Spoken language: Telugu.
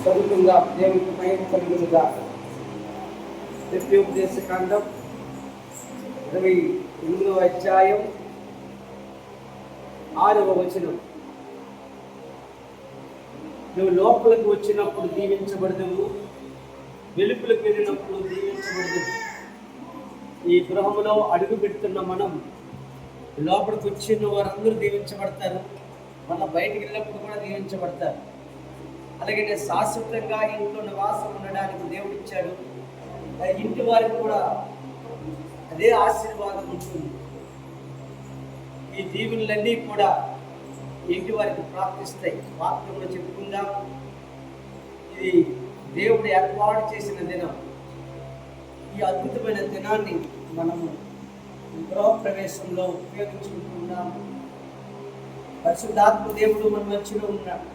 చదువుకుందాం. దేవునికి మహిమ కలుగునుగా. ద్వితీయోపదేశకాండం 28వ అధ్యాయం 6వ వచనం. నువ్వు లోపలికి వచ్చినప్పుడు దీవించబడదువు, వెలుపులకు వెళ్ళినప్పుడు దీవించబడదు. ఈ గృహంలో అడుగు పెడుతున్న మనం లోపలికి వచ్చిన వారందరూ దీవించబడతారు, మళ్ళీ బయటికి వెళ్ళినప్పుడు కూడా దీవించబడతారు. అలాగే నేను శాశ్వతంగా ఇంట్లో నివాసం ఉండడానికి దేవుడు ఇచ్చాడు. ఇంటి వారికి కూడా అదే ఆశీర్వాదం ఉంటుంది. ఈ దీవులన్నీ కూడా ఇంటి వారికి ప్రాప్తిస్తాయి. వాక్యంలో చెప్పుకుందాం, ఇది దేవుడు ఏర్పాటు చేసిన దినం. ఈ అద్భుతమైన దినాన్ని మనము గృహ ప్రవేశంలో ఉపయోగించుకుంటున్నాము. పరిశుద్ధాత్మ దేవుడు మన మధ్యలో ఉన్నాడు.